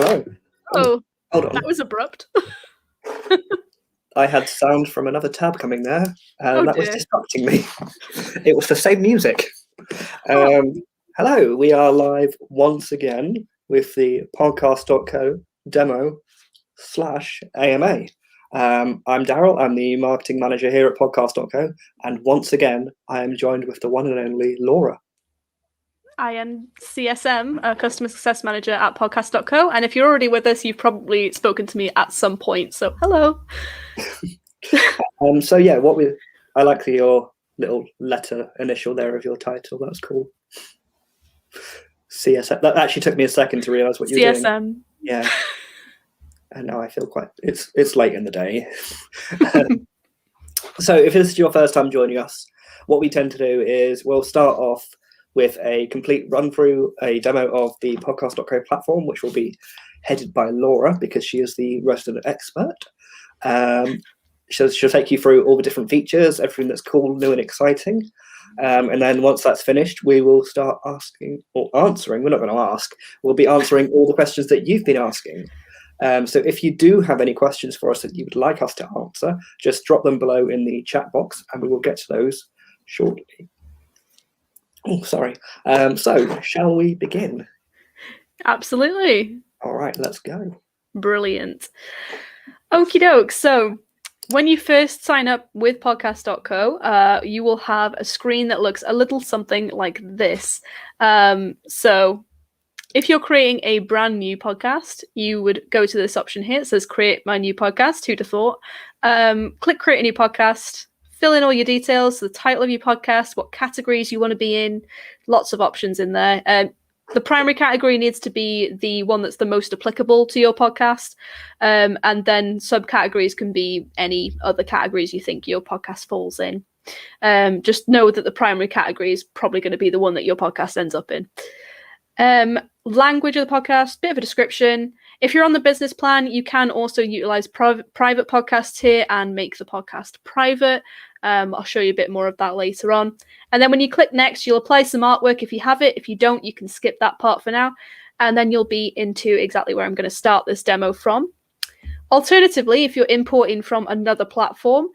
Hello. Oh, hold on. That was abrupt. I had sound from another tab coming there, and that was dear. distracting me. It was the same music. Oh. Hello, we are live once again with the Podcast.co demo /AMA. I'm Daryl, I'm the marketing manager here at Podcast.co, and once again, I am joined with the one and only Laura. I am CSM, a customer success manager at Podcast.co, and if you're already with us, you've probably spoken to me at some point, so hello. So yeah, I like your little letter initial there of your title. That's cool. CSM. That actually took me a second to realise what you were doing. CSM. Yeah. And now I feel it's late in the day. So if this is your first time joining us, what we tend to do is we'll start off with a complete run through, a demo of the Podcast.co platform, which will be headed by Laura because she is the resident expert. She'll take you through all the different features, everything that's cool, new and exciting. And then once that's finished, we will start asking or answering. We're not going to ask. We'll be answering all the questions that you've been asking. So if you do have any questions for us that you would like us to answer, just drop them below in the chat box and we will get to those shortly. Oh, sorry. So shall we begin? Absolutely. All right, let's go. Brilliant. Okie doke. So when you first sign up with Podcast.co, you will have a screen that looks a little something like this. So if you're creating a brand new podcast, you would go to this option here. It says create my new podcast. Who'd have thought? Click create a new podcast. Fill in all your details, the title of your podcast, what categories you want to be in, lots of options in there. The primary category needs to be the one that's the most applicable to your podcast. And then subcategories can be any other categories you think your podcast falls in. Just know that the primary category is probably going to be the one that your podcast ends up in. Language of the podcast, bit of a description. If you're on the business plan, you can also utilize private podcasts here and make the podcast private. I'll show you a bit more of that later on. And then when you click next, you'll apply some artwork if you have it. If you don't, you can skip that part for now. And then you'll be into exactly where I'm going to start this demo from. Alternatively, if you're importing from another platform,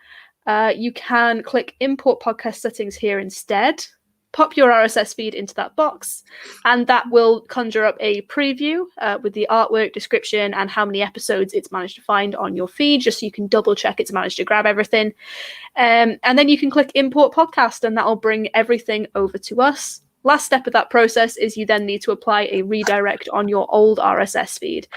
you can click import podcast settings here instead. Pop your RSS feed into that box, and that will conjure up a preview with the artwork, description, and how many episodes it's managed to find on your feed, just so you can double check it's managed to grab everything. And then you can click import podcast, and that will bring everything over to us. Last step of that process is you then need to apply a redirect on your old RSS feed.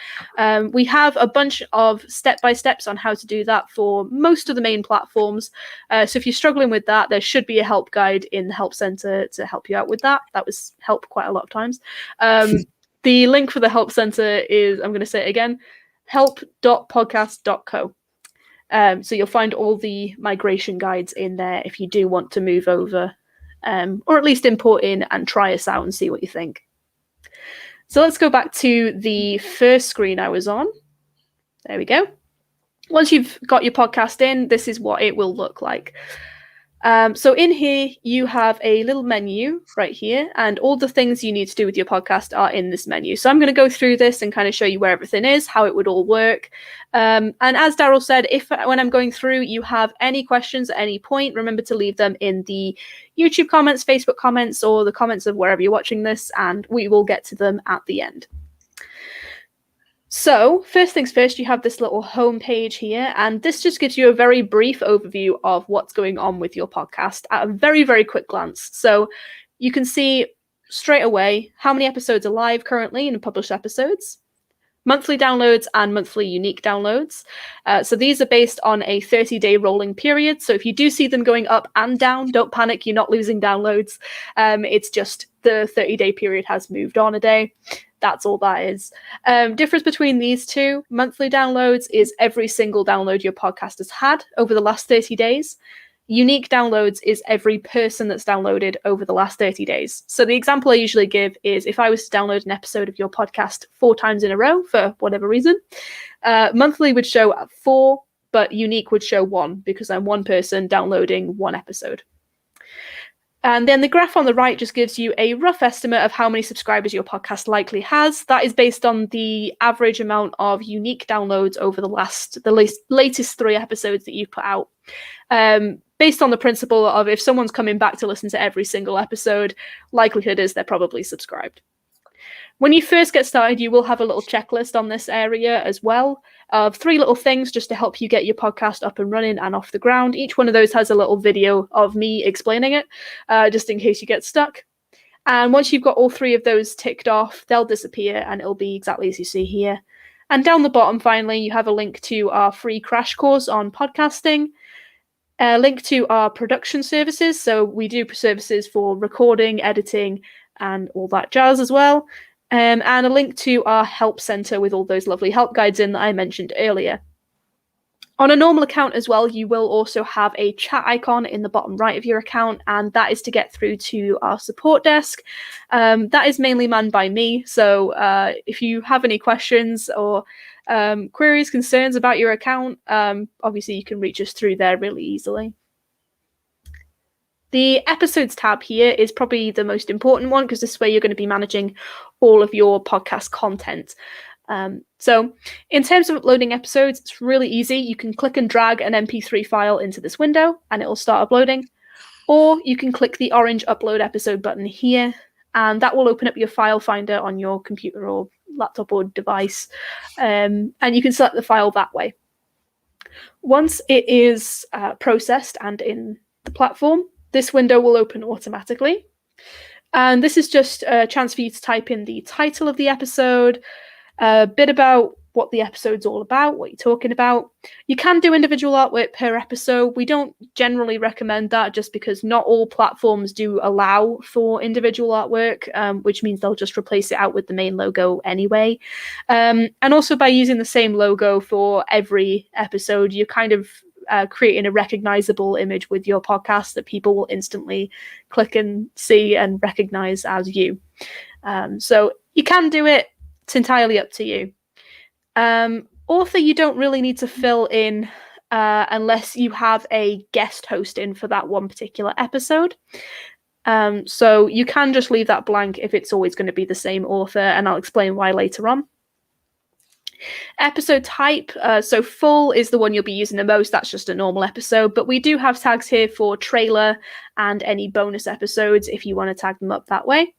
We have a bunch of step-by-steps on how to do that for most of the main platforms. So if you're struggling with that, there should be a help guide in the help center to help you out with that. That was help quite a lot of times. The link for the help center is, I'm going to say it again, help.podcast.co. So you'll find all the migration guides in there if you do want to move over. Or at least import in and try us out and see what you think. So let's go back to the first screen I was on. There we go. Once you've got your podcast in, this is what it will look like. So in here, you have a little menu right here, and all the things you need to do with your podcast are in this menu. So I'm going to go through this and kind of show you where everything is, how it would all work. And as Daryl said, if when I'm going through, you have any questions at any point, remember to leave them in the YouTube comments, Facebook comments, or the comments of wherever you're watching this, and we will get to them at the end. So first things first, you have this little home page here, and this just gives you a very brief overview of what's going on with your podcast at a very, very quick glance. So you can see straight away how many episodes are live currently in published episodes, monthly downloads and monthly unique downloads. So these are based on a 30-day rolling period. So if you do see them going up and down, don't panic, you're not losing downloads. It's just the 30-day period has moved on a day. That's all that is. Difference between these two, monthly downloads is every single download your podcast has had over the last 30 days. Unique downloads is every person that's downloaded over the last 30 days. So the example I usually give is if I was to download an episode of your podcast 4 times in a row for whatever reason, monthly would show 4, but unique would show 1 because I'm one person downloading 1 episode. And then the graph on the right just gives you a rough estimate of how many subscribers your podcast likely has. That is based on the average amount of unique downloads over the latest 3 episodes that you've put out. Based on the principle of if someone's coming back to listen to every single episode, likelihood is they're probably subscribed. When you first get started, you will have a little checklist on this area as well of 3 little things just to help you get your podcast up and running and off the ground. Each one of those has a little video of me explaining it, just in case you get stuck. And once you've got all 3 of those ticked off, they'll disappear and it'll be exactly as you see here. And down the bottom, finally, you have a link to our free crash course on podcasting, a link to our production services. So we do services for recording, editing, and all that jazz as well. And a link to our help center with all those lovely help guides in that I mentioned earlier. On a normal account as well, you will also have a chat icon in the bottom right of your account, and that is to get through to our support desk. That is mainly manned by me, so if you have any questions or queries, concerns about your account, obviously you can reach us through there really easily. The episodes tab here is probably the most important one because this is where you're going to be managing all of your podcast content. So in terms of uploading episodes, it's really easy. You can click and drag an MP3 file into this window and it will start uploading. Or you can click the orange upload episode button here and that will open up your file finder on your computer or laptop or device. And you can select the file that way. Once it is processed and in the platform, this window will open automatically. And this is just a chance for you to type in the title of the episode, a bit about what the episode's all about, what you're talking about. You can do individual artwork per episode. We don't generally recommend that just because not all platforms do allow for individual artwork, which means they'll just replace it out with the main logo anyway. And also by using the same logo for every episode, you're kind of creating a recognizable image with your podcast that people will instantly click and see and recognize as you. So you can do it. It's entirely up to you. Author, you don't really need to fill in unless you have a guest host in for that one particular episode. So you can just leave that blank if it's always going to be the same author, and I'll explain why later on. Episode type, so full is the one you'll be using the most. That's just a normal episode, but we do have tags here for trailer and any bonus episodes if you want to tag them up that way.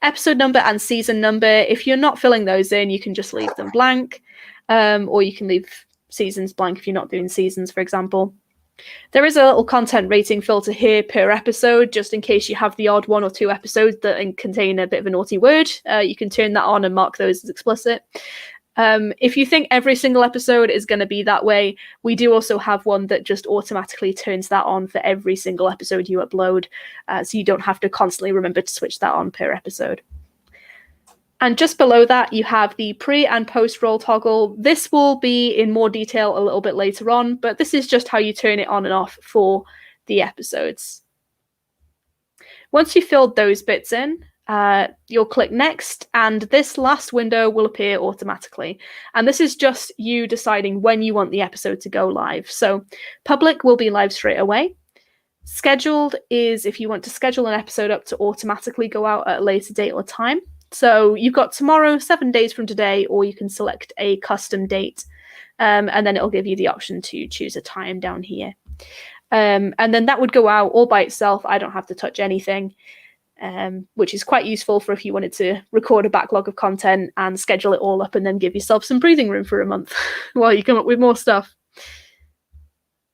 Episode number and season number, if you're not filling those in, you can just leave them blank, or you can leave seasons blank if you're not doing seasons, for example. There is a little content rating filter here per episode, just in case you have the odd 1 or 2 episodes that contain a bit of a naughty word. You can turn that on and mark those as explicit. If you think every single episode is going to be that way, we do also have one that just automatically turns that on for every single episode you upload, so you don't have to constantly remember to switch that on per episode. And just below that, you have the pre and post roll toggle. This will be in more detail a little bit later on, but this is just how you turn it on and off for the episodes. Once you've filled those bits in, you'll click next and this last window will appear automatically. And this is just you deciding when you want the episode to go live. So public will be live straight away. Scheduled is if you want to schedule an episode up to automatically go out at a later date or time. So you've got tomorrow, 7 days from today, or you can select a custom date. And then it'll give you the option to choose a time down here. And then that would go out all by itself. I don't have to touch anything. Which is quite useful for if you wanted to record a backlog of content and schedule it all up and then give yourself some breathing room for a month while you come up with more stuff.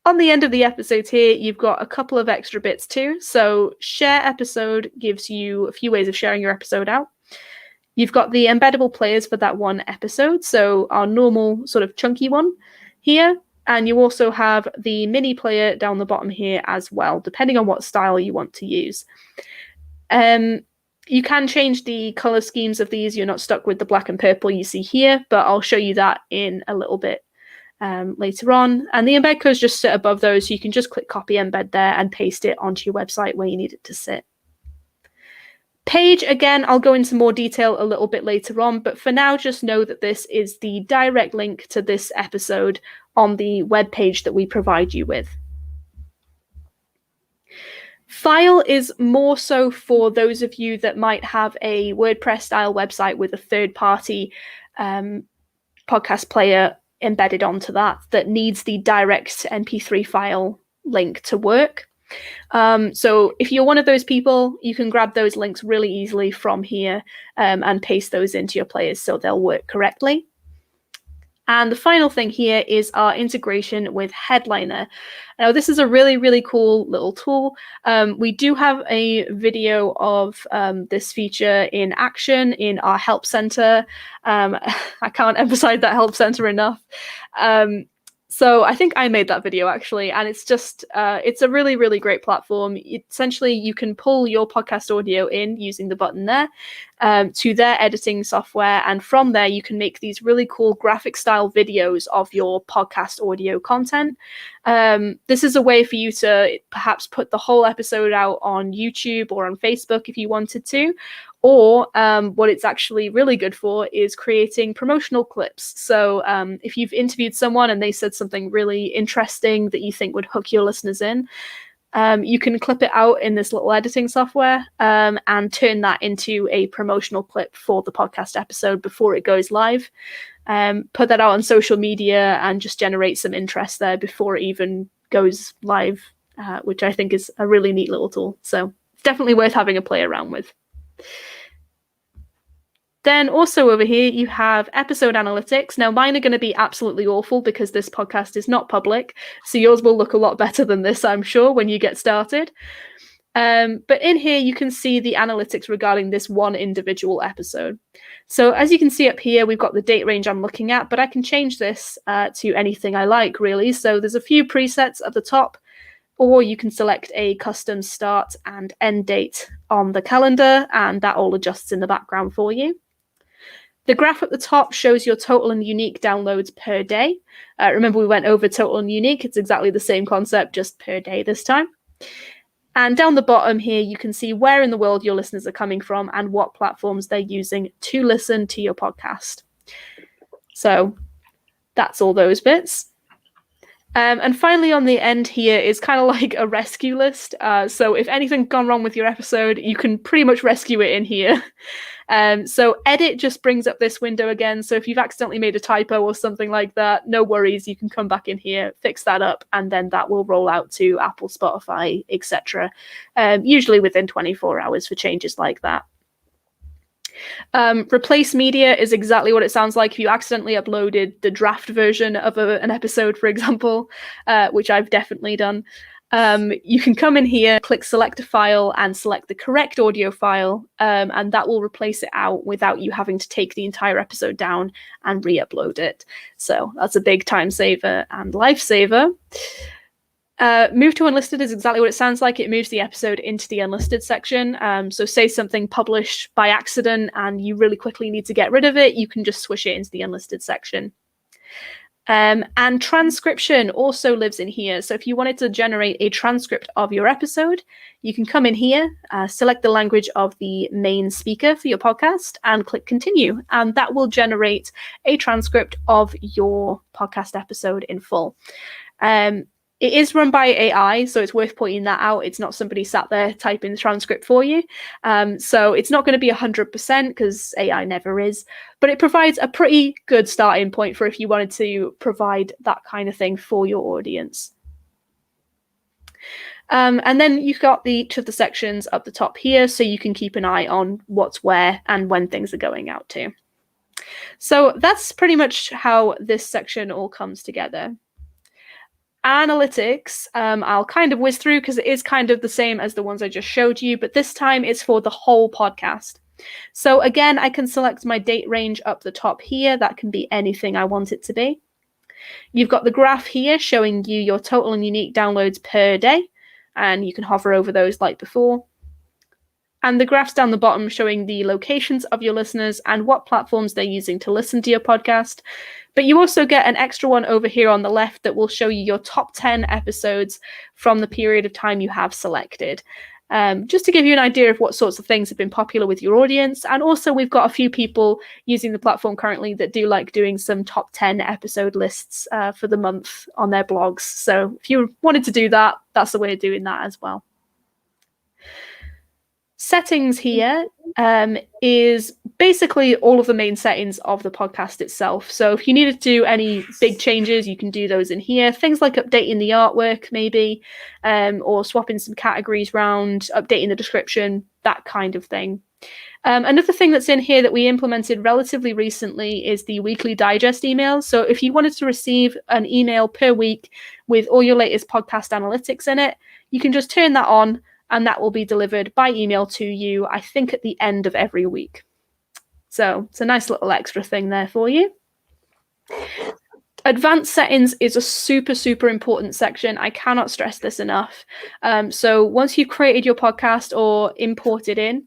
On the end of the episodes here, you've got a couple of extra bits too. So share episode gives you a few ways of sharing your episode out. You've got the embeddable players for that one episode, so our normal sort of chunky one here. And you also have the mini player down the bottom here as well, depending on what style you want to use. You can change the color schemes of these. You're not stuck with the black and purple you see here, but I'll show you that in a little bit later on. And the embed codes just sit above those, so you can just click copy embed there and paste it onto your website where you need it to sit. Page, again, I'll go into more detail a little bit later on, but for now, just know that this is the direct link to this episode on the web page that we provide you with. File is more so for those of you that might have a WordPress style website with a third-party podcast player embedded onto that needs the direct MP3 file link to work. So if you're one of those people, you can grab those links really easily from here and paste those into your players so they'll work correctly. And the final thing here is our integration with Headliner. Now, this is a really, really cool little tool. We do have a video of this feature in action in our help center. I can't emphasize that help center enough. So I think I made that video actually, and it's just, it's a really, really great platform. Essentially, you can pull your podcast audio in using the button there to their editing software. And from there, you can make these really cool graphic style videos of your podcast audio content. This is a way for you to perhaps put the whole episode out on YouTube or on Facebook if you wanted to. Or what it's actually really good for is creating promotional clips. So if you've interviewed someone and they said something really interesting that you think would hook your listeners in, you can clip it out in this little editing software and turn that into a promotional clip for the podcast episode before it goes live. Put that out on social media and just generate some interest there before it even goes live, which I think is a really neat little tool. So it's definitely worth having a play around with. Then also over here, you have episode analytics. Now, mine are going to be absolutely awful because this podcast is not public. So yours will look a lot better than this, I'm sure, when you get started. But in here, you can see the analytics regarding this one individual episode. So as you can see up here, we've got the date range I'm looking at, but I can change this to anything I like, really. So there's a few presets at the top, or you can select a custom start and end date on the calendar, and that all adjusts in the background for you. The graph at the top shows your total and unique downloads per day. Remember, we went over total and unique. It's exactly the same concept, just per day this time. And down the bottom here, you can see where in the world your listeners are coming from and what platforms they're using to listen to your podcast. So that's all those bits. And finally, on the end here is kind of like a rescue list. So if anything's gone wrong with your episode, you can pretty much rescue it in here. So edit just brings up this window again. So if you've accidentally made a typo or something like that, no worries. You can come back in here, fix that up, and then that will roll out to Apple, Spotify, etc. Usually within 24 hours for changes like that. Replace media is exactly what it sounds like if you accidentally uploaded the draft version of an episode, for example, which I've definitely done. You can come in here, click select a file and select the correct audio file, and that will replace it out without you having to take the entire episode down and re-upload it. So that's a big time saver and lifesaver. Move to Unlisted is exactly what it sounds like. It moves the episode into the Unlisted section. So say something published by accident and you really quickly need to get rid of it, you can just switch it into the Unlisted section. And transcription also lives in here. So if you wanted to generate a transcript of your episode, you can come in here, select the language of the main speaker for your podcast and click continue. And that will generate a transcript of your podcast episode in full. It is run by AI, so it's worth pointing that out. It's not somebody sat there typing the transcript for you. So it's not going to be 100% because AI never is, but it provides a pretty good starting point for if you wanted to provide that kind of thing for your audience. And then you've got each of the sections up the top here, so you can keep an eye on what's where and when things are going out to. So that's pretty much how this section all comes together. Analytics, I'll kind of whiz through because it is kind of the same as the ones I just showed you, but this time it's for the whole podcast. So again, I can select my date range up the top here. That can be anything I want it to be. You've got the graph here showing you your total and unique downloads per day, and you can hover over those like before. And the graphs down the bottom showing the locations of your listeners and what platforms they're using to listen to your podcast. But you also get an extra one over here on the left that will show you your top 10 episodes from the period of time you have selected. Just to give you an idea of what sorts of things have been popular with your audience. And also we've got a few people using the platform currently that do like doing some top 10 episode lists for the month on their blogs. So if you wanted to do that, that's the way of doing that as well. Settings here is basically all of the main settings of the podcast itself. So if you needed to do any big changes, you can do those in here. Things like updating the artwork maybe, or swapping some categories around, updating the description, that kind of thing. Another thing that's in here that we implemented relatively recently is the weekly digest emails. So if you wanted to receive an email per week with all your latest podcast analytics in it, you can just turn that on and that will be delivered by email to you, I think, at the end of every week. So it's a nice little extra thing there for you. Advanced settings is a super, super important section. I cannot stress this enough. So once you've created your podcast or imported in,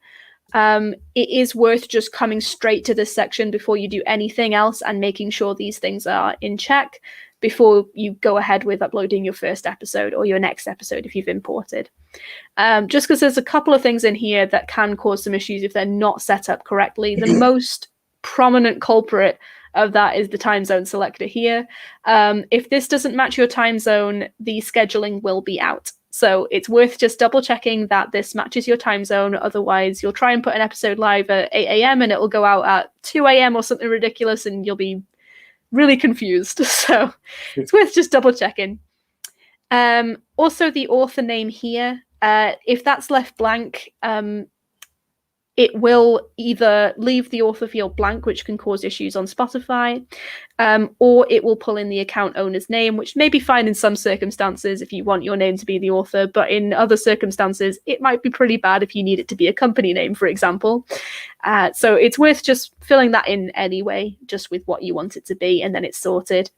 it is worth just coming straight to this section before you do anything else and making sure these things are in check before you go ahead with uploading your first episode or your next episode if you've imported. Just because there's a couple of things in here that can cause some issues if they're not set up correctly. The most prominent culprit of that is the time zone selector here. If this doesn't match your time zone, the scheduling will be out. So it's worth just double checking that this matches your time zone. Otherwise, you'll try and put an episode live at 8 a.m. and it will go out at 2 a.m. or something ridiculous and you'll be really confused. So it's worth just double checking. Also, the author name here, if that's left blank, it will either leave the author field blank, which can cause issues on Spotify, or it will pull in the account owner's name, which may be fine in some circumstances if you want your name to be the author, but in other circumstances, it might be pretty bad if you need it to be a company name, for example. So it's worth just filling that in anyway, just with what you want it to be, and then it's sorted.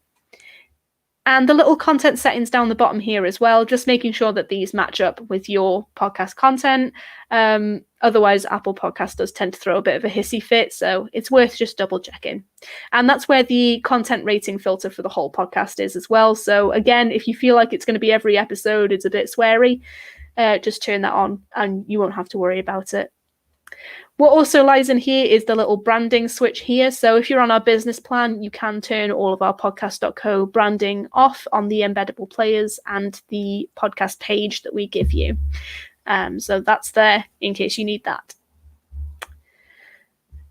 And the little content settings down the bottom here as well, just making sure that these match up with your podcast content. Otherwise, Apple Podcast does tend to throw a bit of a hissy fit, so it's worth just double checking. And that's where the content rating filter for the whole podcast is as well. So again, if you feel like it's going to be every episode, it's a bit sweary, just turn that on and you won't have to worry about it. What also lies in here is the little branding switch here. So if you're on our business plan, you can turn all of our Podcast.co branding off on the embeddable players and the podcast page that we give you. So that's there in case you need that.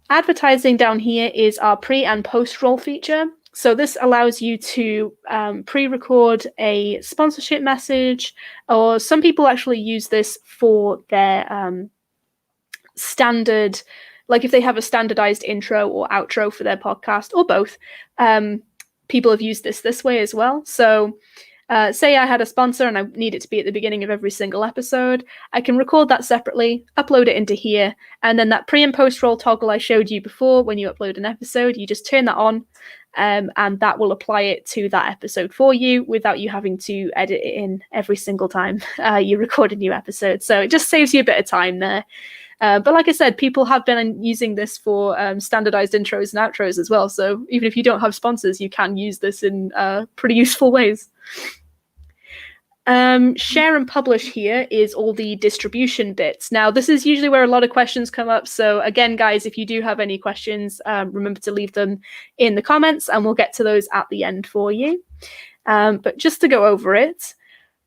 Advertising down here is our pre and post roll feature. So this allows you to pre-record a sponsorship message, or some people actually use this for their standard, like if they have a standardized intro or outro for their podcast, or both. People have used this way as well. So say I had a sponsor and I need it to be at the beginning of every single episode, I can record that separately, upload it into here, and then that pre and post roll toggle I showed you before, when you upload an episode, you just turn that on, and that will apply it to that episode for you without you having to edit it in every single time you record a new episode. So it just saves you a bit of time there. But like I said, people have been using this for standardized intros and outros as well. So even if you don't have sponsors, you can use this in pretty useful ways. Share and publish here is all the distribution bits. Now, this is usually where a lot of questions come up. So again, guys, if you do have any questions, remember to leave them in the comments and we'll get to those at the end for you. But just to go over it,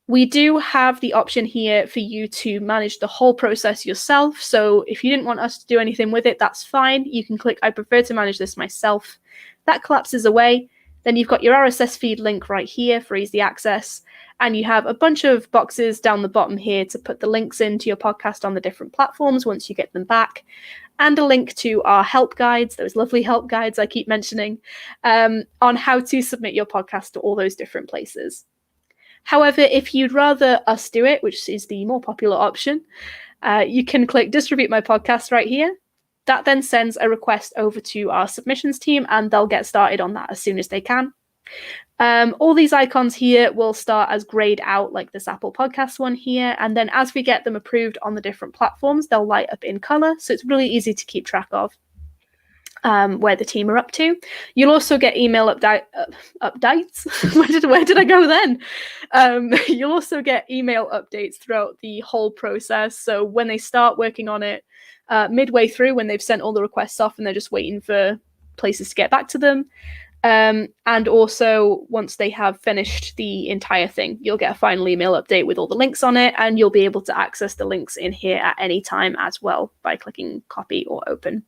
we do have the option here for you to manage the whole process yourself. So if you didn't want us to do anything with it, that's fine. You can click, I prefer to manage this myself. That collapses away. Then you've got your RSS feed link right here for easy access. And you have a bunch of boxes down the bottom here to put the links into your podcast on the different platforms once you get them back. And a link to our help guides, those lovely help guides I keep mentioning, on how to submit your podcast to all those different places. However, if you'd rather us do it, which is the more popular option, you can click distribute my podcast right here. That then sends a request over to our submissions team and they'll get started on that as soon as they can. All these icons here will start as grayed out like this Apple Podcast one here. And then as we get them approved on the different platforms, they'll light up in color. So it's really easy to keep track of where the team are up to. You'll also get email updates. Where did I go then? You'll also get email updates throughout the whole process. So when they start working on it, midway through, when they've sent all the requests off and they're just waiting for places to get back to them, And also, once they have finished the entire thing, you'll get a final email update with all the links on it, and you'll be able to access the links in here at any time as well by clicking copy or open.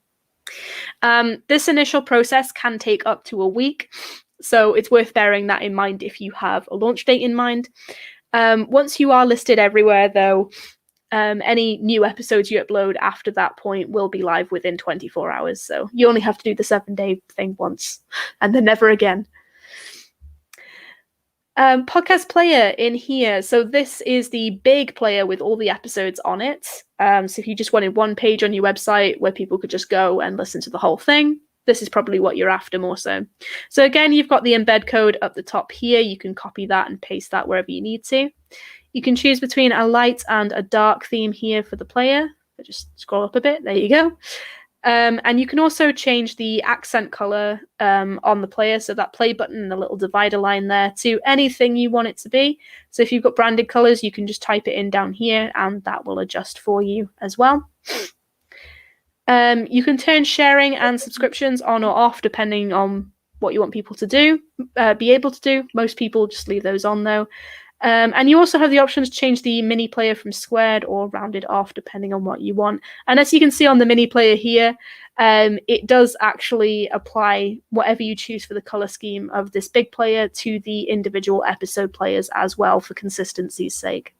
This initial process can take up to a week, so it's worth bearing that in mind if you have a launch date in mind. Once you are listed everywhere, though, any new episodes you upload after that point will be live within 24 hours. So you only have to do the 7-day thing once and then never again. Podcast player in here. So this is the big player with all the episodes on it. So if you just wanted one page on your website where people could just go and listen to the whole thing, this is probably what you're after more so. So again, you've got the embed code up the top here. You can copy that and paste that wherever you need to. You can choose between a light and a dark theme here for the player. So just scroll up a bit. There you go. And you can also change the accent color on the player, so that play button and the little divider line there, to anything you want it to be. So if you've got branded colors, you can just type it in down here and that will adjust for you as well. You can turn sharing and subscriptions on or off depending on what you want people to do, be able to do. Most people just leave those on though. And you also have the option to change the mini player from squared or rounded off depending on what you want. And as you can see on the mini player here, it does actually apply whatever you choose for the color scheme of this big player to the individual episode players as well for consistency's sake.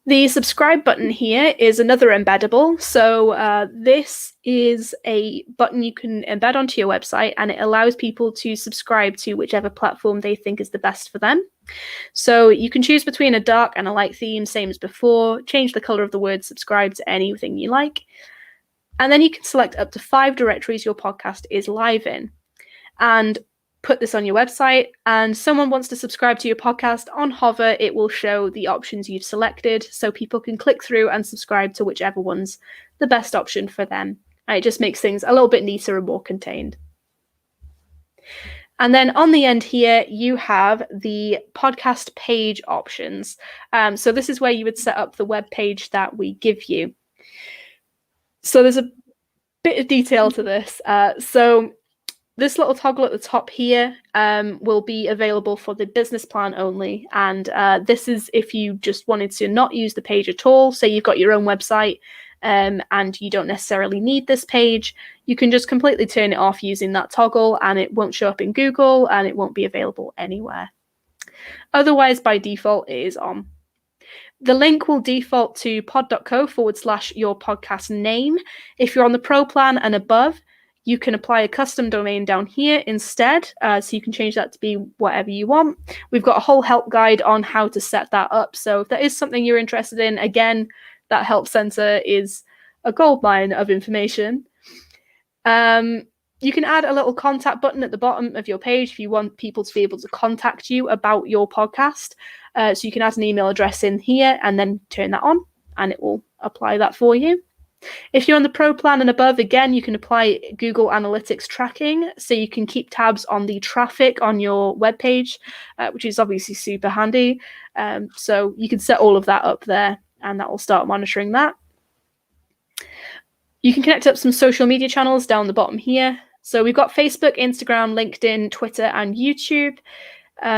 The subscribe button here is another embeddable. So this is a button you can embed onto your website, and it allows people to subscribe to whichever platform they think is the best for them. So you can choose between a dark and a light theme, same as before, change the color of the word subscribe to anything you like. And then you can select up to 5 directories your podcast is live in. And put this on your website, and someone wants to subscribe to your podcast, on hover it will show the options you've selected so people can click through and subscribe to whichever one's the best option for them. And it just makes things a little bit neater and more contained. And then on the end here you have the podcast page options. So this is where you would set up the web page that we give you. So there's a bit of detail to this. So this little toggle at the top here will be available for the business plan only. And this is if you just wanted to not use the page at all. Say you've got your own website and you don't necessarily need this page. You can just completely turn it off using that toggle, and it won't show up in Google and it won't be available anywhere. Otherwise, by default, it is on. The link will default to pod.co/your podcast name. If you're on the Pro plan and above, you can apply a custom domain down here instead, so you can change that to be whatever you want. We've got a whole help guide on how to set that up, so if that is something you're interested in, again, that help center is a goldmine of information. You can add a little contact button at the bottom of your page if you want people to be able to contact you about your podcast. So you can add an email address in here and then turn that on, and it will apply that for you. If you're on the Pro plan and above, again, you can apply Google Analytics tracking, so you can keep tabs on the traffic on your webpage, which is obviously super handy. So you can set all of that up there, and that will start monitoring that. You can connect up some social media channels down the bottom here. So we've got Facebook, Instagram, LinkedIn, Twitter, and YouTube.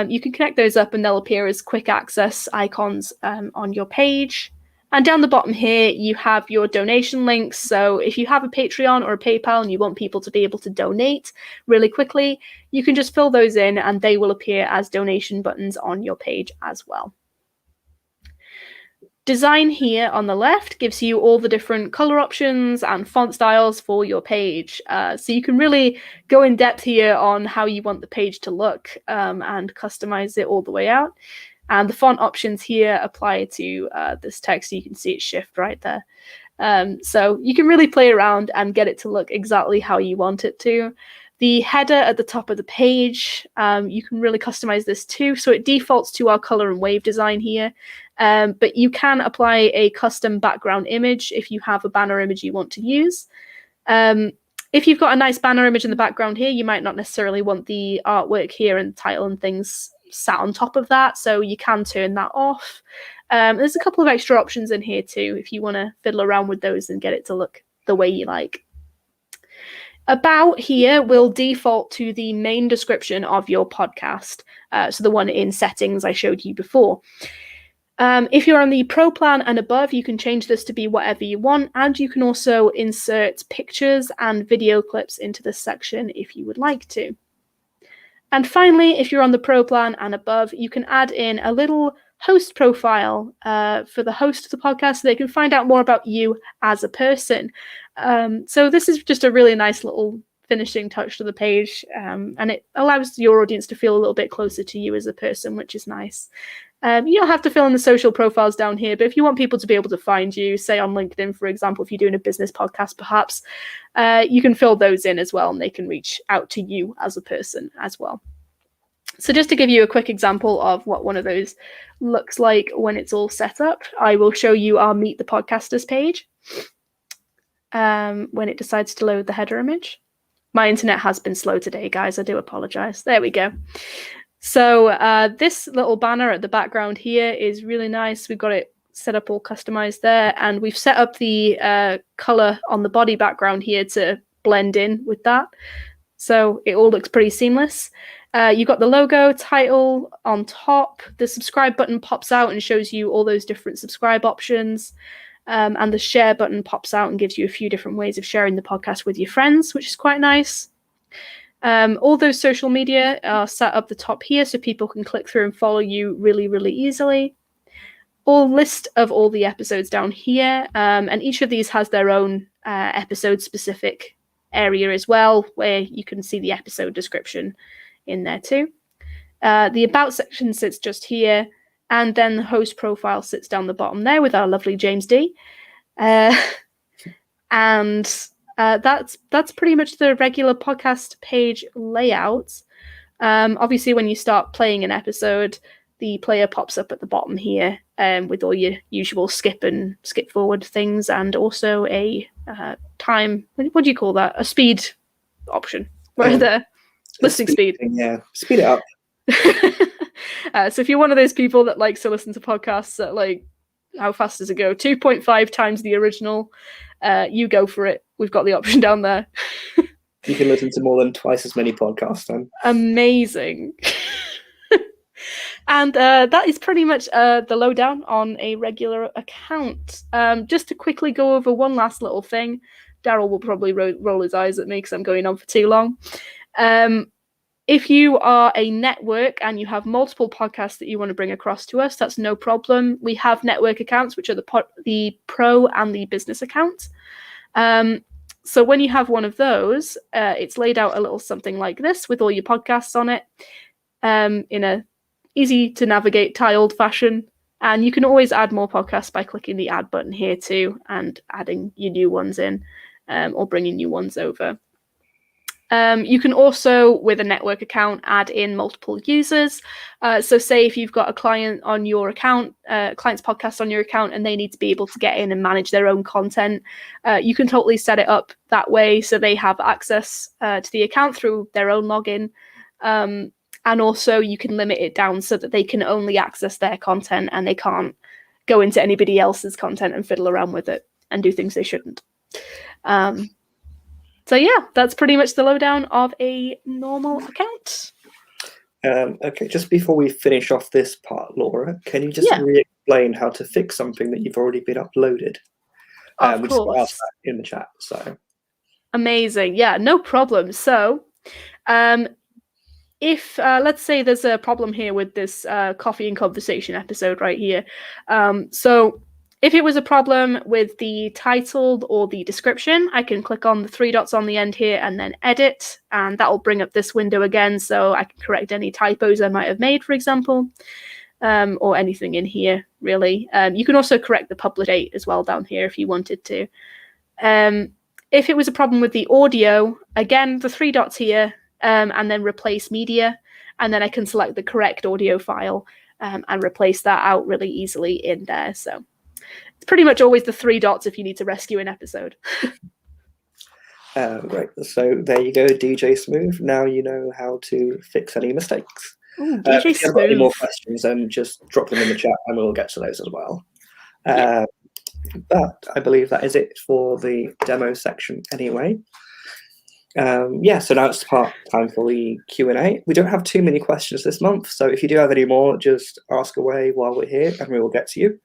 You can connect those up and they'll appear as quick access icons on your page. And down the bottom here, you have your donation links. So if you have a Patreon or a PayPal and you want people to be able to donate really quickly, you can just fill those in and they will appear as donation buttons on your page as well. Design here on the left gives you all the different color options and font styles for your page. So you can really go in depth here on how you want the page to look and customize it all the way out. And the font options here apply to this text. So you can see it shift right there. So you can really play around and get it to look exactly how you want it to. The header at the top of the page, you can really customize this too. So it defaults to our color and wave design here. But you can apply a custom background image if you have a banner image you want to use. If you've got a nice banner image in the background here, you might not necessarily want the artwork here and title and things sat on top of that, so you can turn that off. There's a couple of extra options in here too if you want to fiddle around with those and get it to look the way you like. About here will default to the main description of your podcast, so the one in settings I showed you before. If you're on the Pro plan and above, you can change this to be whatever you want, and you can also insert pictures and video clips into this section if you would like to. And finally, if you're on the Pro plan and above, you can add in a little host profile for the host of the podcast so they can find out more about you as a person. So this is just a really nice little finishing touch to the page, and it allows your audience to feel a little bit closer to you as a person, which is nice. You don't have to fill in the social profiles down here, but if you want people to be able to find you, say on LinkedIn, for example, if you're doing a business podcast, perhaps, you can fill those in as well, and they can reach out to you as a person as well. So just to give you a quick example of what one of those looks like when it's all set up, I will show you our Meet the Podcasters page when it decides to load the header image. My internet has been slow today, guys. I do apologize. There we go. So this little banner at the background here is really nice. We've got it set up all customized there, and we've set up the color on the body background here to blend in with that. So it all looks pretty seamless. You've got the logo, title on top. The subscribe button pops out and shows you all those different subscribe options. And the share button pops out and gives you a few different ways of sharing the podcast with your friends, which is quite nice. All those social media are set up the top here so people can click through and follow you really, really easily. All list of all the episodes down here, and each of these has their own episode-specific area as well, where you can see the episode description in there too. The About section sits just here, and then the host profile sits down the bottom there with our lovely James D. And that's pretty much the regular podcast page layout. Obviously, when you start playing an episode, the player pops up at the bottom here with all your usual skip and skip forward things, and also a time. What do you call that? A speed option. Where the listening speed. Yeah, speed it up. So if you're one of those people that likes to listen to podcasts at, like, how fast does it go? 2.5 times the original. You go for it. We've got the option down there. You can listen to more than twice as many podcasts then. Amazing. And that is pretty much the lowdown on a regular account. Just to quickly go over one last little thing. Daryl will probably roll his eyes at me because I'm going on for too long. If you are a network and you have multiple podcasts that you want to bring across to us, that's no problem. We have network accounts, which are the pro and the business account. So when you have one of those, it's laid out a little something like this with all your podcasts on it in a easy to navigate tiled fashion. And you can always add more podcasts by clicking the add button here too and adding your new ones in or bringing new ones over. You can also, with a network account, add in multiple users. So say if you've got a client on your account, client's podcast on your account, and they need to be able to get in and manage their own content, you can totally set it up that way so they have access to the account through their own login. And also you can limit it down so that they can only access their content and they can't go into anybody else's content and fiddle around with it and do things they shouldn't. So yeah, that's pretty much the lowdown of a normal account. Okay, just before we finish off this part, Laura, can you just re-explain how to fix something that you've already been uploaded? Of we course. just asked that in the chat. So amazing. Yeah, no problem. So if let's say there's a problem here with this coffee and conversation episode right here. So if it was a problem with the title or the description, I can click on the three dots on the end here and then edit, and that will bring up this window again so I can correct any typos I might have made, for example, or anything in here, really. You can also correct the publish date as well down here if you wanted to. If it was a problem with the audio, again, the three dots here, and then replace media, and then I can select the correct audio file and replace that out really easily in there. So it's pretty much always the three dots if you need to rescue an episode. Great. So there you go, DJ Smooth. Now you know how to fix any mistakes. Ooh, DJ if you've got any Smooth. more questions, then just drop them in the chat and we'll get to those as well. But I believe that is it for the demo section anyway. So now it's time for the Q&A. We don't have too many questions this month, so if you do have any more, just ask away while we're here and we will get to you.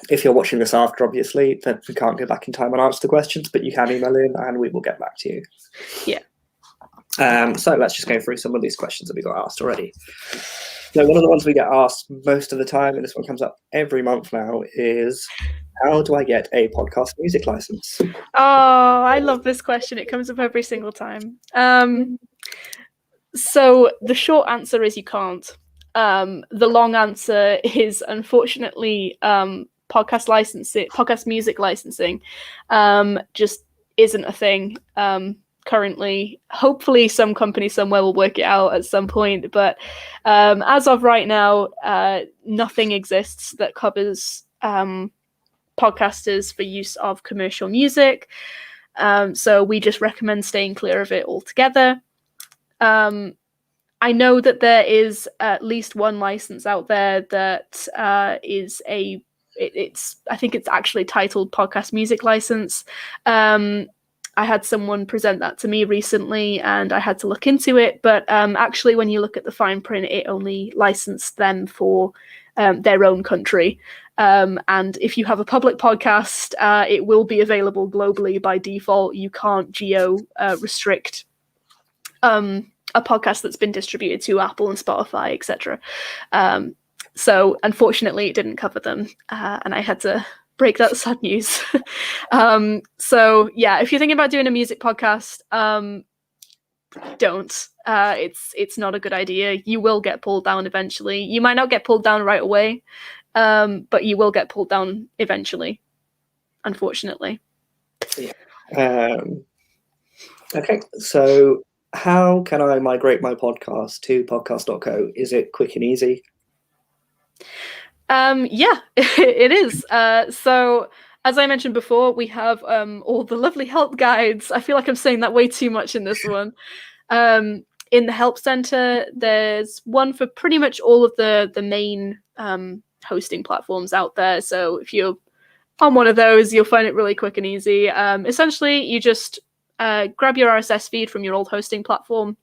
If you're watching this after, obviously, then we can't go back in time and answer the questions, but you can email in and we will get back to you. Yeah. So let's just go through some of these questions that we got asked already. So one of the ones we get asked most of the time, and this one comes up every month now, is how do I get a podcast music license? Oh, I love this question. It comes up every single time. So the short answer is you can't. The long answer is, unfortunately, podcast music licensing just isn't a thing currently. Hopefully some company somewhere will work it out at some point, but as of right now, nothing exists that covers podcasters for use of commercial music. So we just recommend staying clear of it altogether. I know that there is at least one license out there that is I think it's actually titled Podcast Music License. I had someone present that to me recently and I had to look into it, but actually when you look at the fine print, it only licensed them for their own country. And if you have a public podcast, it will be available globally by default. You can't geo restrict a podcast that's been distributed to Apple and Spotify, etc. So unfortunately, it didn't cover them, and I had to break that sad news. So yeah, if you're thinking about doing a music podcast, don't. It's not a good idea. You will get pulled down eventually. You might not get pulled down right away, but you will get pulled down eventually, unfortunately. Yeah. Okay, so how can I migrate my podcast to Podcast.co? Is it quick and easy? Yeah, it is. So as I mentioned before, we have all the lovely help guides. I feel like I'm saying that way too much in this one. In the help center, there's one for pretty much all of the main hosting platforms out there. So if you're on one of those, you'll find it really quick and easy. Essentially, you just grab your RSS feed from your old hosting platform,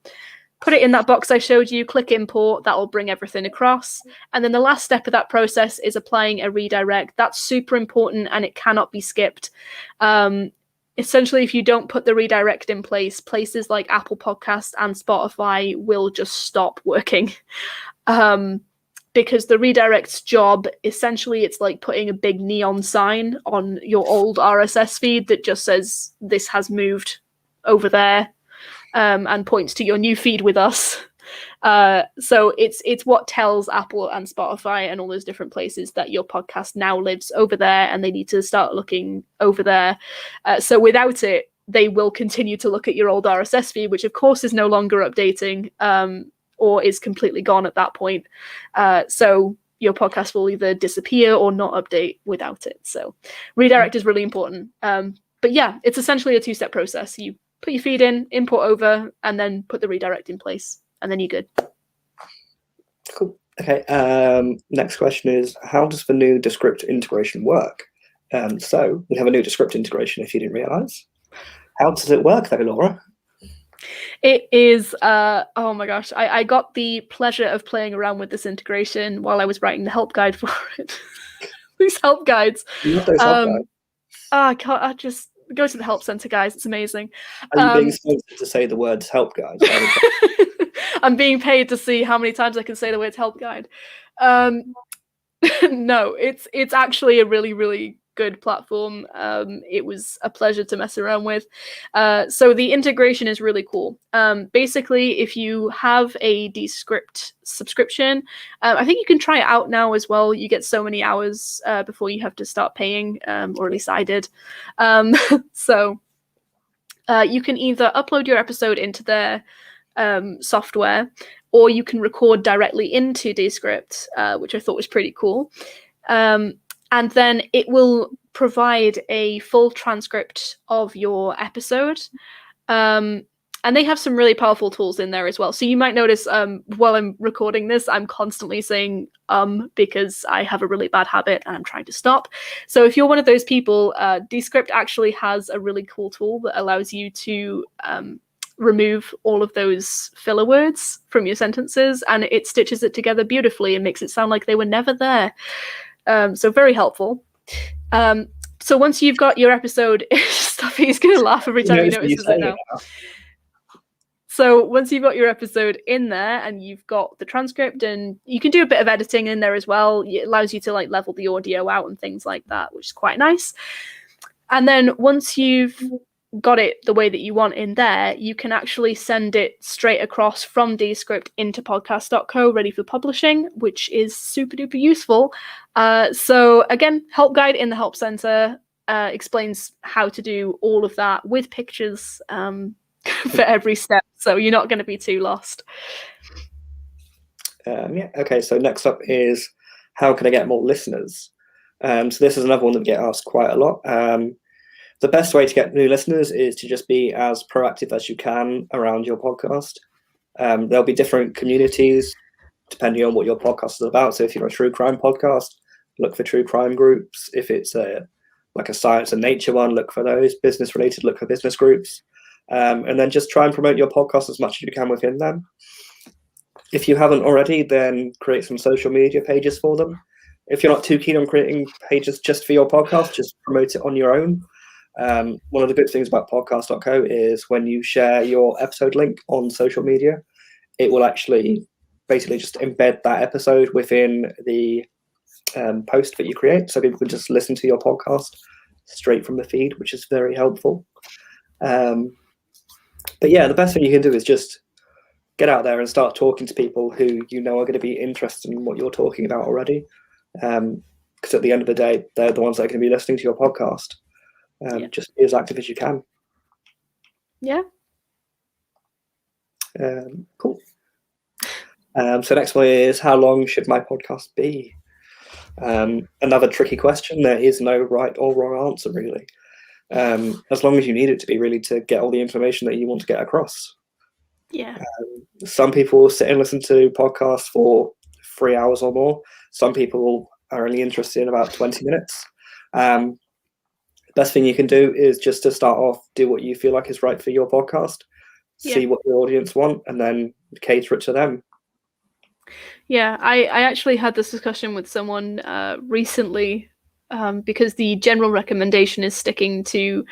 put it in that box I showed you, click import, that will bring everything across. And then the last step of that process is applying a redirect. That's super important and it cannot be skipped. Essentially, if you don't put the redirect in place, places like Apple Podcasts and Spotify will just stop working. Because the redirect's job, essentially, it's like putting a big neon sign on your old RSS feed that just says, this has moved over there, and points to your new feed with us. So it's what tells Apple and Spotify and all those different places that your podcast now lives over there and they need to start looking over there. So without it, they will continue to look at your old RSS feed, which of course is no longer updating, or is completely gone at that point. So your podcast will either disappear or not update without it. So redirect is really important. But yeah, it's essentially a two-step process. You put your feed in, import over, and then put the redirect in place, and then you're good. Cool. Okay. Next question is, how does the new Descript integration work? So we have a new Descript integration, if you didn't realize. How does it work though, Laura? It is, oh my gosh, I got the pleasure of playing around with this integration while I was writing the help guide for it. These help guides. You love those help guides. I just go to the help center, guys. It's amazing. Are you being sponsored to say the words help guide? I'm being paid to see how many times I can say the words help guide. No, it's actually a really, really good platform. It was a pleasure to mess around with. So the integration is really cool. Basically, if you have a Descript subscription, I think you can try it out now as well. You get so many hours before you have to start paying, or at least I did. So you can either upload your episode into their software, or you can record directly into Descript, which I thought was pretty cool. And then it will provide a full transcript of your episode. And they have some really powerful tools in there as well. So you might notice while I'm recording this, I'm constantly saying because I have a really bad habit and I'm trying to stop. So if you're one of those people, Descript actually has a really cool tool that allows you to remove all of those filler words from your sentences, and it stitches it together beautifully and makes it sound like they were never there. So very helpful. So once you've got your episode, Stuffy's going to laugh every time he notices it now. So once you've got your episode in there and you've got the transcript, and you can do a bit of editing in there as well. It allows you to like level the audio out and things like that, which is quite nice. And then once you've got it the way that you want in there, you can actually send it straight across from Descript into Podcast.co ready for publishing, which is super duper useful. So again, help guide in the help center explains how to do all of that with pictures for every step, so you're not going to be too lost. Okay, so next up is how can I get more listeners? So this is another one that we get asked quite a lot. The best way to get new listeners is to just be as proactive as you can around your podcast. There'll be different communities depending on what your podcast is about. So if you're a true crime podcast, look for true crime groups. If it's like a science and nature one, look for those. Business related, look for business groups. And then just try and promote your podcast as much as you can within them. If you haven't already, then create some social media pages for them. If you're not too keen on creating pages just for your podcast, just promote it on your own. One of the good things about Podcast.co is when you share your episode link on social media, it will actually basically just embed that episode within the post that you create. So people can just listen to your podcast straight from the feed, which is very helpful. But yeah, the best thing you can do is just get out there and start talking to people who you know are going to be interested in what you're talking about already. Because at the end of the day, they're the ones that are going to be listening to your podcast. Just be as active as you can. Yeah. Cool. So next one is, how long should my podcast be? Another tricky question. There is no right or wrong answer, really. As long as you need it to be, really, to get all the information that you want to get across. Yeah. Some people sit and listen to podcasts for 3 hours or more. Some people are only interested in about 20 minutes. Best thing you can do is just to start off, do what you feel like is right for your podcast, see what your audience want, and then cater it to them. Yeah, I actually had this discussion with someone recently because the general recommendation is sticking to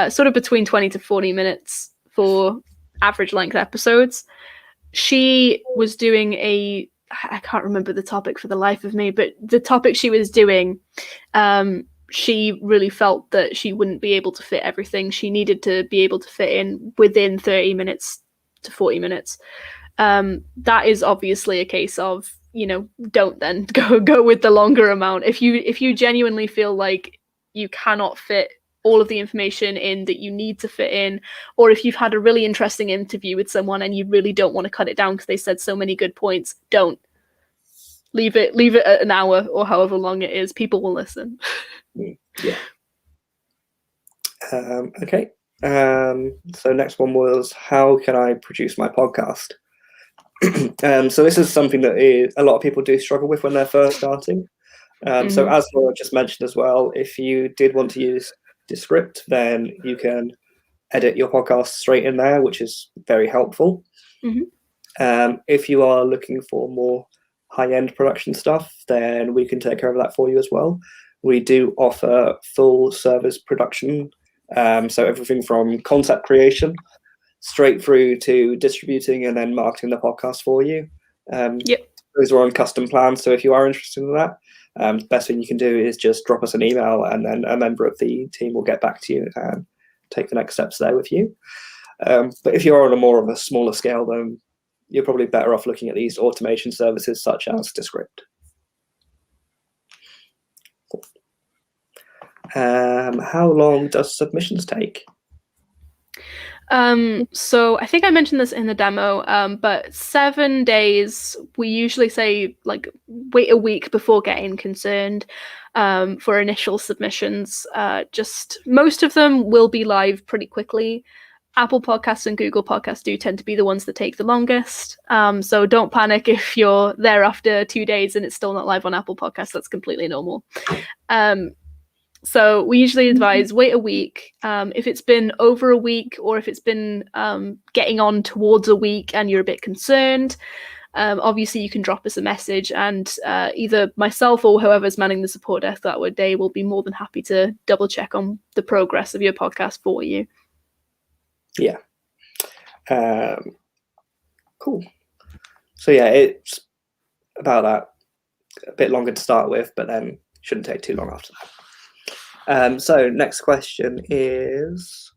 sort of between 20 to 40 minutes for average length episodes. She was doing I can't remember the topic for the life of me, but the topic she was doing, she really felt that she wouldn't be able to fit everything. She needed to be able to fit in within 30 minutes to 40 minutes. That is obviously a case of, don't then go with the longer amount. If you genuinely feel like you cannot fit all of the information in that you need to fit in, or if you've had a really interesting interview with someone and you really don't want to cut it down because they said so many good points, don't. Leave it at an hour or however long it is. People will listen. Yeah. Okay. So next one was, how can I produce my podcast? So this is something that a lot of people do struggle with when they're first starting. So as Laura just mentioned as well, if you did want to use Descript, then you can edit your podcast straight in there, which is very helpful. If you are looking for more high-end production stuff, then we can take care of that for you as well. We do offer full service production, so everything from concept creation straight through to distributing and then marketing the podcast for you. Those are on custom plans, so if you are interested in that, the best thing you can do is just drop us an email, and then a member of the team will get back to you and take the next steps there with you. But if you're on a more of a smaller scale, then you're probably better off looking at these automation services such as Descript. How long does submissions take? So I think I mentioned this in the demo, but 7 days, we usually say wait a week before getting concerned for initial submissions. Just most of them will be live pretty quickly. Apple Podcasts and Google Podcasts do tend to be the ones that take the longest. So don't panic if you're there after 2 days and it's still not live on Apple Podcasts. That's completely normal. So we usually advise wait a week. If it's been over a week, or if it's been getting on towards a week and you're a bit concerned, obviously you can drop us a message, and either myself or whoever's manning the support desk that day will be more than happy to double check on the progress of your podcast for you. Yeah. Cool. So yeah, it's about that. A bit longer to start with, but then shouldn't take too long after that. So next question is,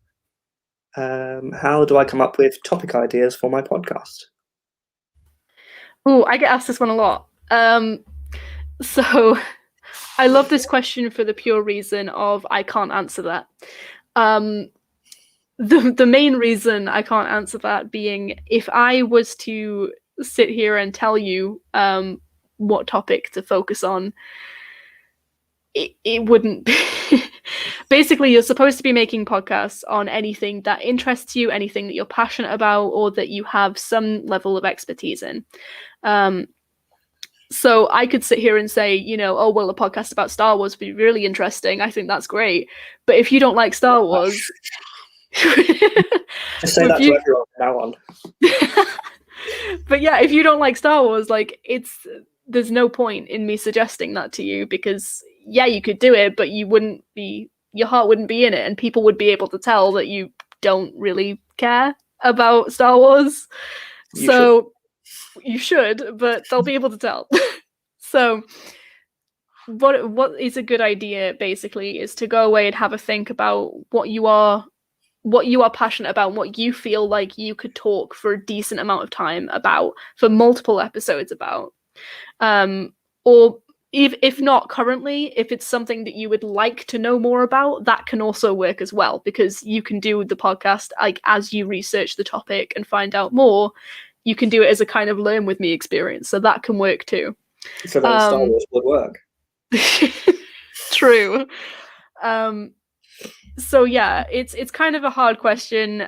how do I come up with topic ideas for my podcast? Oh, I get asked this one a lot. So I love this question for the pure reason of I can't answer that. The main reason I can't answer that being, if I was to sit here and tell you what topic to focus on, it wouldn't be. Basically, you're supposed to be making podcasts on anything that interests you, anything that you're passionate about, or that you have some level of expertise in. So I could sit here and say, oh, well, a podcast about Star Wars would be really interesting. I think that's great. But if you don't like Star Wars... Just say that to everyone from now on. But yeah, if you don't like Star Wars, there's no point in me suggesting that to you, because yeah, you could do it, but your heart wouldn't be in it, and people would be able to tell that you don't really care about Star Wars. You should, but they'll be able to tell. So what is a good idea basically is to go away and have a think about what you are passionate about, and what you feel like you could talk for a decent amount of time about, for multiple episodes about. Or if not currently, if it's something that you would like to know more about, that can also work as well, because you can do the podcast as you research the topic and find out more. You can do it as a kind of learn with me experience, so that can work too. So then Star Wars would work. True. So yeah, it's kind of a hard question,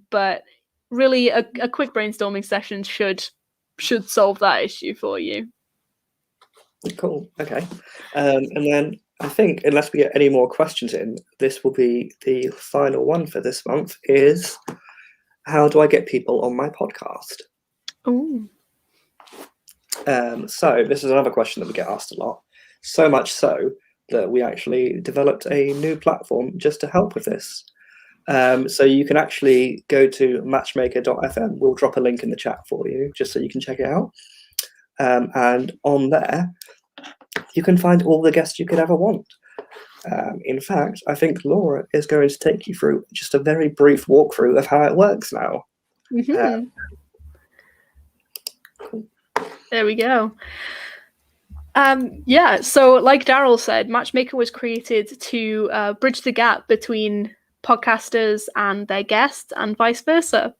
but really a quick brainstorming session should solve that issue for you. Cool. Okay. And then I think, unless we get any more questions in, this will be the final one for this month, is how do I get people on my podcast? Ooh. So this is another question that we get asked a lot, so much so that we actually developed a new platform just to help with this. So you can actually go to matchmaker.fm. We'll drop a link in the chat for you, just so you can check it out. And on there, you can find all the guests you could ever want. In fact, I think Laura is going to take you through just a very brief walkthrough of how it works now. Mm-hmm. There we go. Yeah, so like Daryl said, Matchmaker was created to bridge the gap between podcasters and their guests, and vice versa.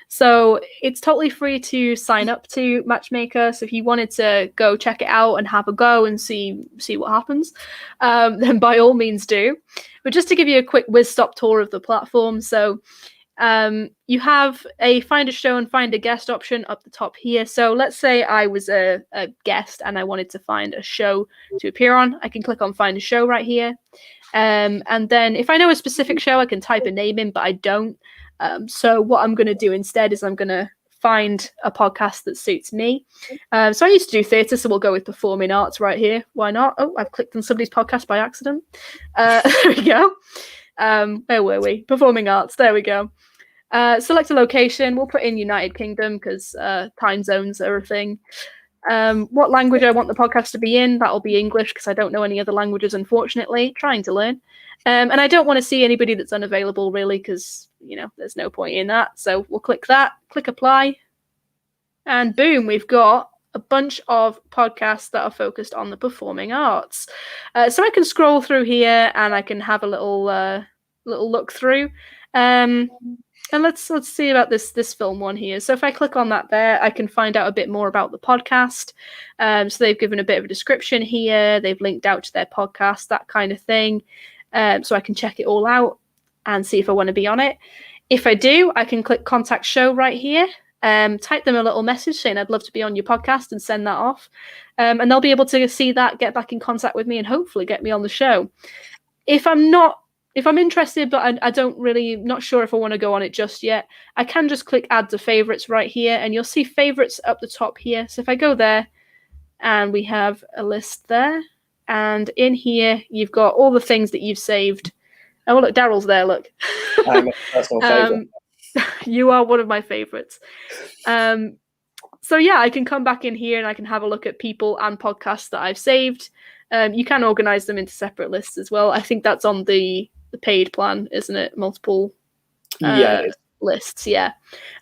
So it's totally free to sign up to Matchmaker. So if you wanted to go check it out and have a go and see what happens, then by all means do. But just to give you a quick whiz-stop tour of the platform, so you have a find a show and find a guest option up the top here. So let's say I was a guest and I wanted to find a show to appear on. I can click on find a show right here. And then if I know a specific show, I can type a name in, but I don't. So what I'm going to do instead is I'm going to find a podcast that suits me. So I used to do theatre, so we'll go with performing arts right here. Why not? Oh, I've clicked on somebody's podcast by accident. There we go. Where were we? Performing arts. There we go. Select a location. We'll put in United Kingdom because time zones are a thing. What language I want the podcast to be in, that'll be English because I don't know any other languages, unfortunately. Trying to learn. And I don't want to see anybody that's unavailable, really, because, there's no point in that. So we'll click that, click apply, and boom, we've got a bunch of podcasts that are focused on the performing arts. So I can scroll through here and I can have a little look through. And let's see about this film one here. So if I click on that there, I can find out a bit more about the podcast. So they've given a bit of a description here. They've linked out to their podcast, that kind of thing. So I can check it all out and see if I want to be on it. If I do, I can click Contact Show right here. Type them a little message saying I'd love to be on your podcast and send that off. And they'll be able to see that, get back in contact with me, and hopefully get me on the show. If I'm interested, but I don't really, not sure if I want to go on it just yet, I can just click Add to Favorites right here, and you'll see favorites up the top here. So if I go there, and we have a list there, and in here, you've got all the things that you've saved. Oh, look, Daryl's there, look. I'm a personal favourite. You are one of my favorites. So yeah, I can come back in here and I can have a look at people and podcasts that I've saved. You can organize them into separate lists as well. I think that's on the paid plan, isn't it? Multiple lists, yeah.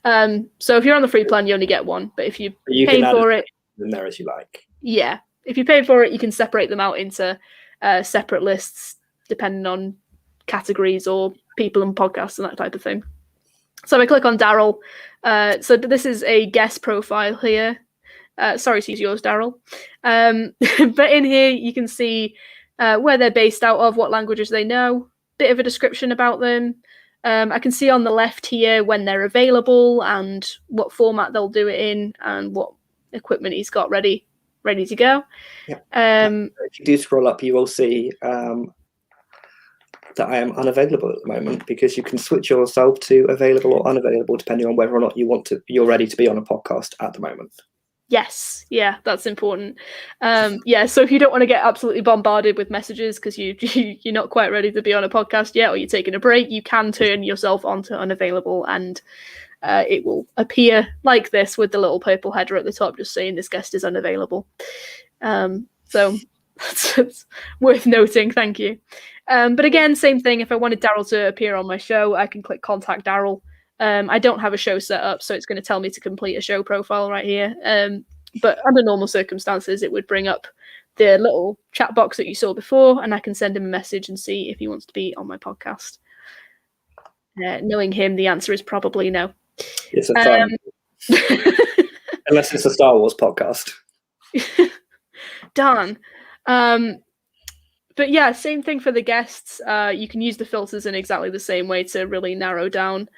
So if you're on the free plan, you only get one. But if you pay for it, in there as you like. Yeah, if you pay for it, you can separate them out into separate lists depending on categories or people and podcasts and that type of thing. So I click on Daryl. So this is a guest profile here. Sorry to use yours, Daryl. But in here, you can see where they're based out of, what languages they know, bit of a description about them. I can see on the left here when they're available and what format they'll do it in and what equipment he's got ready to go. Yeah. If you do scroll up, you will see that I am unavailable at the moment, because you can switch yourself to available or unavailable depending on whether or not you're ready to be on a podcast at the moment. Yes, yeah, that's important. So if you don't want to get absolutely bombarded with messages because you're not quite ready to be on a podcast yet, or you're taking a break, you can turn yourself onto unavailable, and it will appear like this with the little purple header at the top just saying this guest is unavailable. So it's worth noting. Thank you. But again, same thing. If I wanted Daryl to appear on my show, I can click Contact Daryl. I don't have a show set up, so it's going to tell me to complete a show profile right here. But under normal circumstances, it would bring up the little chat box that you saw before, and I can send him a message and see if he wants to be on my podcast. Knowing him, the answer is probably no. It's a unless it's a Star Wars podcast. Darn. But yeah, same thing for the guests. You can use the filters in exactly the same way to really narrow down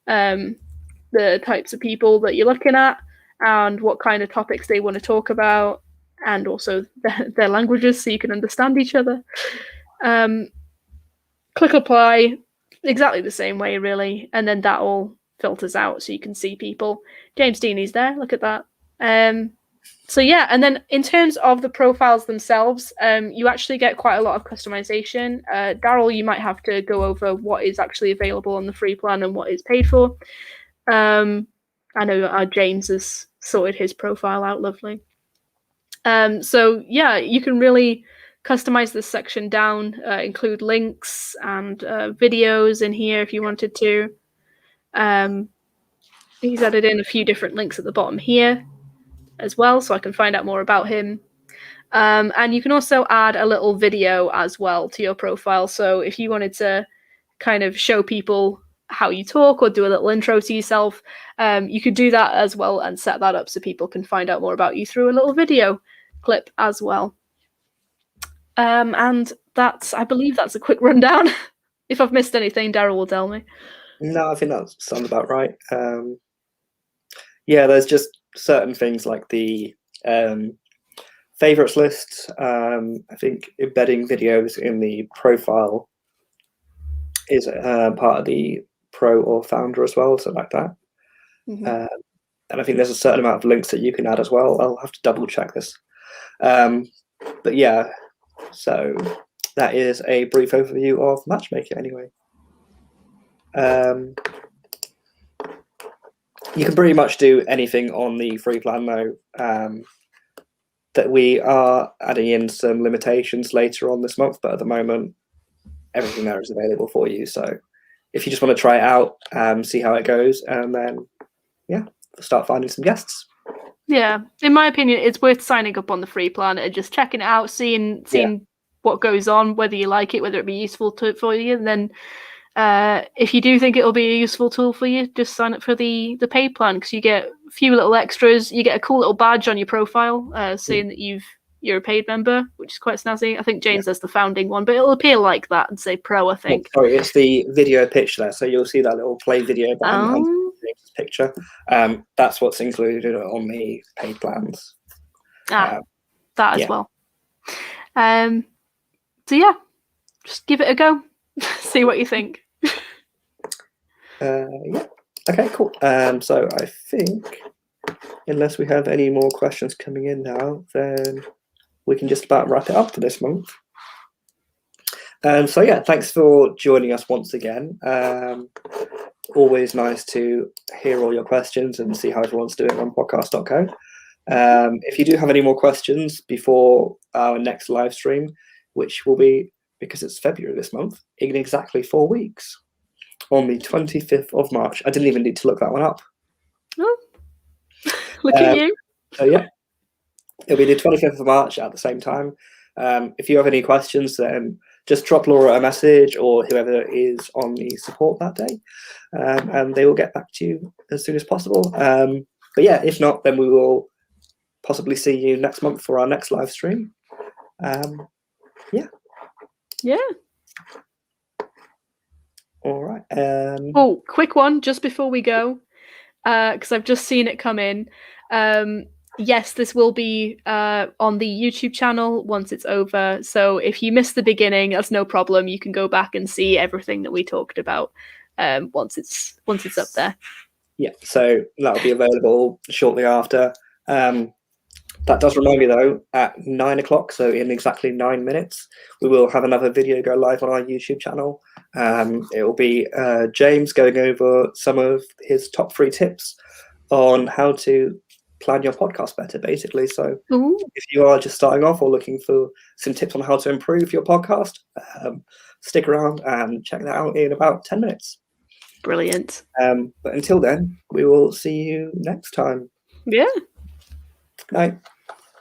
the types of people that you're looking at and what kind of topics they want to talk about, and also their languages so you can understand each other. Click apply, exactly the same way really, and then that all filters out so you can see people. James Deeney's there, look at that. So yeah, and then in terms of the profiles themselves, you actually get quite a lot of customization. Daryl, you might have to go over what is actually available on the free plan and what is paid for. I know James has sorted his profile out lovely. So yeah, you can really customize this section down, include links and videos in here if you wanted to. He's added in a few different links at the bottom here as well, so I can find out more about him. And you can also add a little video as well to your profile. So if you wanted to kind of show people how you talk or do a little intro to yourself, you could do that as well and set that up so people can find out more about you through a little video clip as well. And I believe that's a quick rundown. If I've missed anything, Daryl will tell me. No, I think that sounds about right. Yeah, there's just certain things like the favorites list. I think embedding videos in the profile is part of the pro or founder as well, so like that. Mm-hmm. And I think there's a certain amount of links that you can add as well. I'll have to double check this. But yeah, so that is a brief overview of Matchmaker anyway. You can pretty much do anything on the free plan though. That we are adding in some limitations later on this month, but at the moment, everything there is available for you. So if you just want to try it out, see how it goes, and then start finding some guests. Yeah, in my opinion, it's worth signing up on the free plan and just checking it out, seeing what goes on, whether you like it, whether it be useful for you, and then if you do think it'll be a useful tool for you, just sign up for the paid plan, because you get a few little extras. You get a cool little badge on your profile saying that you've you're a paid member, which is quite snazzy. I think James has the founding one, but it'll appear like that and say Pro, I think. Oh, sorry, it's the video pitch there. So you'll see that little play video button and James's picture. That's what's included on the paid plans. That as well. So yeah, just give it a go. See what you think. Yeah. Okay, cool. So I think, unless we have any more questions coming in now, then we can just about wrap it up for this month. So yeah, thanks for joining us once again. Always nice to hear all your questions and see how everyone's doing on Podcast.co. If you do have any more questions before our next live stream, which will be, because it's February this month, in exactly 4 weeks, on the 25th of March. I didn't even need to look that one up. Oh, look at you. So yeah, it'll be the 25th of March at the same time. If you have any questions, then just drop Laura a message or whoever is on the support that day, and they will get back to you as soon as possible. But yeah, if not, then we will possibly see you next month for our next live stream. Yeah. All right. Oh, quick one just before we go, because I've just seen it come in. Yes, this will be on the YouTube channel once it's over. So if you missed the beginning, that's no problem. You can go back and see everything that we talked about once it's up there. Yeah, so that'll be available shortly after. That does remind me though, at 9 o'clock, so in exactly 9 minutes, we will have another video go live on our YouTube channel. It will be James going over some of his top 3 tips on how to plan your podcast better, basically. So if you are just starting off or looking for some tips on how to improve your podcast, stick around and check that out in about 10 minutes. Brilliant. But until then, we will see you next time. Yeah. Night.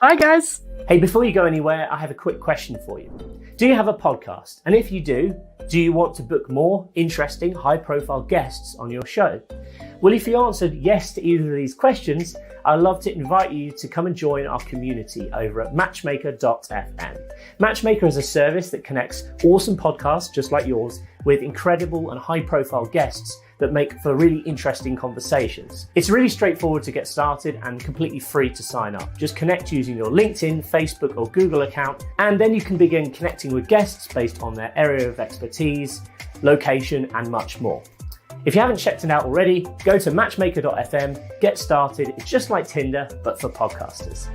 Bye, guys. Hey, before you go anywhere, I have a quick question for you. Do you have a podcast? And if you do you want to book more interesting, high-profile guests on your show? Well, if you answered yes to either of these questions, I'd love to invite you to come and join our community over at Matchmaker.fm. Matchmaker is a service that connects awesome podcasts just like yours with incredible and high-profile guests that make for really interesting conversations. It's really straightforward to get started and completely free to sign up. Just connect using your LinkedIn, Facebook or Google account, and then you can begin connecting with guests based on their area of expertise, location, and much more. If you haven't checked it out already, go to matchmaker.fm, get started. It's just like Tinder, but for podcasters.